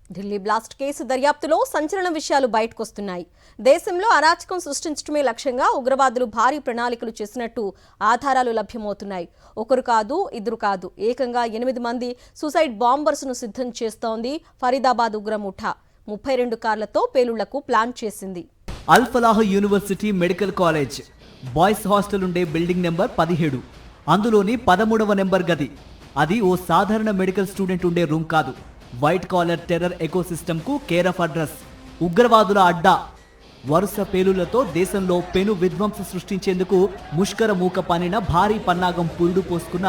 Delhi blast case దర్యాప్తులో సంచలన విషయాలు బయటకొస్తున్నాయి. దేశంలో అరాచకం సృష్టించడమే లక్ష్యంగా ఉగ్రవాదులు భారీ ప్రణాళికలు చేసినట్టు ఆధారాలు లభ్యమవుతున్నాయి. ఒకరు కాదు, ఇద్దరు కాదు, ఏకంగా 8 మంది సూసైడ్ బాంబర్స్ ను సిద్ధం చేస్తోంది ఫరీదాబాద్ ఉగ్ర ముఠా. 32 కార్లతో పేలుళ్లకు ప్లాన్ చేసింది. Al Falah university medical college boys hostel ఉండే బిల్డింగ్ నెంబర్ 17. అందులోని 13వ నెంబర్ గది. అది ఓ సాధారణ మెడికల్ స్టూడెంట్ ఉండే రూమ్ కాదు. వైట్ కాలర్ టెర్రర్ ఎకోసిస్టమ్ కు కేర్ ఆఫ్ అడ్రస్. ఉగ్రవాదుల అడ్డా. వరుస పేలులతో దేశంలో పెను విధ్వంసం సృష్టించేందుకు ముష్కర మూక పనిన భారీ పన్నాగం పురుడు పోసుకున్న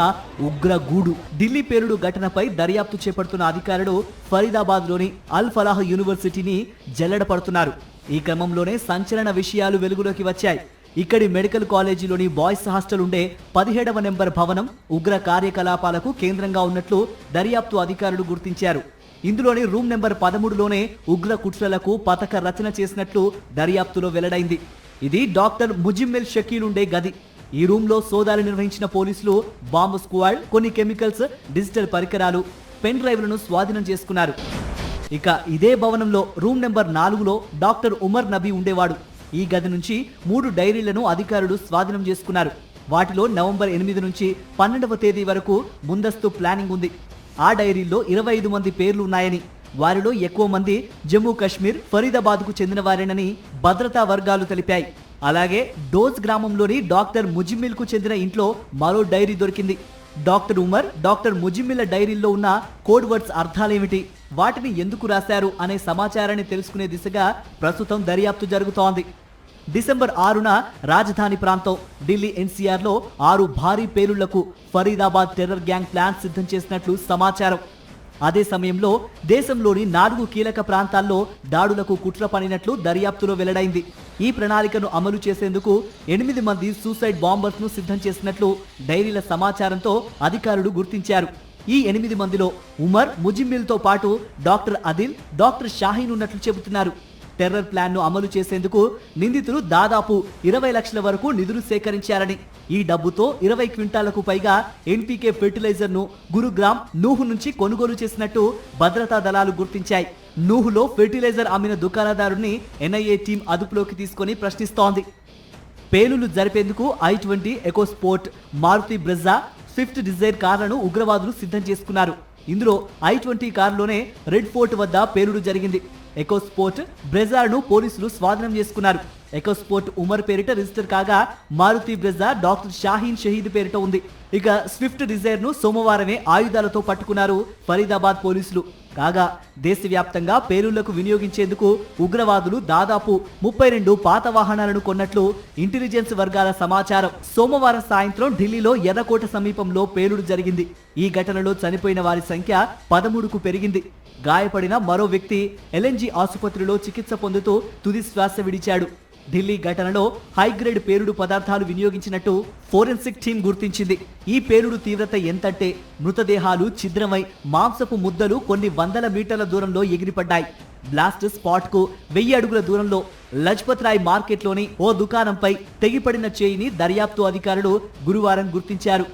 ఉగ్రగూడు. ఢిల్లీ పేలుడు ఘటనపై దర్యాప్తు చేపడుతున్న అధికారులు ఫరీదాబాద్ లోని అల్ ఫలాహ్ యూనివర్సిటీని జల్లెడపడుతున్నారు. ఈ క్రమంలోనే సంచలన విషయాలు వెలుగులోకి వచ్చాయి. ఇక్కడి మెడికల్ కాలేజీలోని బాయ్స్ హాస్టల్ ఉండే 17వ నెంబర్ భవనం ఉగ్ర కార్యకలాపాలకు కేంద్రంగా ఉన్నట్లు దర్యాప్తు అధికారులు గుర్తించారు. ఇందులోని రూమ్ నెంబర్ 13లోనే ఉగ్ర కుట్రలకు పథక రచన చేసినట్లు దర్యాప్తులో వెల్లడైంది. ఇది డాక్టర్ ముజిమ్మిల్ షకీల్ ఉండే గది. ఈ రూమ్లో సోదాలు నిర్వహించిన పోలీసులు బాంబు స్క్వాడ్, కొన్ని కెమికల్స్, డిజిటల్ పరికరాలు, పెన్ డ్రైవ్లను స్వాధీనం చేసుకున్నారు. ఇక ఇదే భవనంలో రూమ్ నెంబర్ 4లో డాక్టర్ ఉమర్ నబీ ఉండేవాడు. ఈ గది నుంచి 3 డైరీలను అధికారులు స్వాధీనం చేసుకున్నారు. వాటిలో నవంబర్ 8 నుంచి 12వ తేదీ వరకు ముందస్తు ప్లానింగ్ ఉంది. ఆ డైరీల్లో 25 మంది పేర్లు ఉన్నాయని, వారిలో ఎక్కువ మంది జమ్మూ కాశ్మీర్, ఫరీదాబాద్కు చెందిన వారేనని భద్రతా వర్గాలు తెలిపాయి. అలాగే డోజ్ గ్రామంలోని డాక్టర్ ముజిమ్మిల్కు చెందిన ఇంట్లో మరో డైరీ దొరికింది. డాక్టర్ ఉమర్, డాక్టర్ ముజిమ్మిల్ల డైరీల్లో ఉన్న కోడ్ వర్డ్స్ అర్థాలేమిటి, వాటిని ఎందుకు రాశారు అనే సమాచారాన్ని తెలుసుకునే దిశగా ప్రస్తుతం దర్యాప్తు జరుగుతోంది. డిసెంబర్ 6న రాజధాని ప్రాంతం ఢిల్లీ ఎన్సీఆర్లో 6 భారీ పేలుళ్లకు ఫరీదాబాద్ టెర్రర్ గ్యాంగ్ ప్లాన్ సిద్ధం చేసినట్లు సమాచారం. అదే సమయంలో దేశంలోని 4 కీలక ప్రాంతాల్లో దాడులకు కుట్ర పనినట్లు దర్యాప్తులో వెల్లడైంది. ఈ ప్రణాళికను అమలు చేసేందుకు 8 మంది సూసైడ్ బాంబర్స్ ను సిద్ధం చేసినట్లు డైరీల సమాచారంతో అధికారులు గుర్తించారు. ఈ 8 మందిలో ఉమర్, ముజిమ్మిల్తో పాటు డాక్టర్ అదిల్, డాక్టర్ షాహీన్ ఉన్నట్లు చెబుతున్నారు. టెర్రర్ ప్లాన్ ను అమలు చేసేందుకు నిందితులు దాదాపు 20 లక్షల వరకు నిధులు సేకరించారని, ఈ డబ్బుతో 20 క్వింటాలకు పైగా ఎన్పీకే ఫెర్టిలైజర్ ను గురుగ్రామ్, నూహ్ నుంచి కొనుగోలు చేసినట్టు భద్రతా దళాలు గుర్తించాయి. నూహ్లో ఫెర్టిలైజర్ అమ్మిన దుకాణదారుని ఎన్ఐఏ టీం అదుపులోకి తీసుకొని ప్రశ్నిస్తోంది. పేలులు జరిపేందుకు I-20 EcoSport, Maruti Brezza, Swift Dzire కార్లను ఉగ్రవాదులు సిద్ధం చేసుకున్నారు. ఇందులో I-20 కారులోనే రెడ్ ఫోర్ట్ వద్ద పేలుడు జరిగింది. ఎకోస్పోర్ట్ బ్రెజాను పోలీసులు స్వాధీనం చేసుకున్నారు. ఎకోస్పోర్ట్ ఉమర్ పేరిట రిజిస్టర్ కాగా, మారుతి బ్రెజా డాక్టర్ షాహీన్ షహీద్ పేరిట ఉంది. ఇక స్విఫ్ట్ డిజైర్ ను సోమవారమే ఆయుధాలతో పట్టుకున్నారు ఫరీదాబాద్ పోలీసులు. కాగా దేశవ్యాప్తంగా పేలుళ్లకు వినియోగించేందుకు ఉగ్రవాదులు దాదాపు 32 పాత వాహనాలను కొన్నట్లు ఇంటెలిజెన్స్ వర్గాల సమాచారం. సోమవారం సాయంత్రం ఢిల్లీలో ఎర్రకోట సమీపంలో పేలుడు జరిగింది. ఈ ఘటనలో చనిపోయిన వారి సంఖ్య 13కు పెరిగింది. గాయపడిన మరో వ్యక్తి ఎల్ఎన్జీ ఆసుపత్రిలో చికిత్స పొందుతూ తుది శ్వాస విడిచాడు. ఢిల్లీ ఘటనలో హైగ్రేడ్ పేలుడు పదార్థాలు వినియోగించినట్టు ఫోరెన్సిక్ టీం గుర్తించింది. ఈ పేలుడు తీవ్రత ఎంతంటే మృతదేహాలు ఛిద్రమై మాంసపు ముద్దలు కొన్ని వందల మీటర్ల దూరంలో ఎగిరిపడ్డాయి. బ్లాస్ట్ స్పాట్ కు 1000 అడుగుల దూరంలో లజ్పత్ రాయ్ మార్కెట్లోని ఓ దుకాణంపై తెగిపడిన చేయిని దర్యాప్తు అధికారులు గురువారం గుర్తించారు.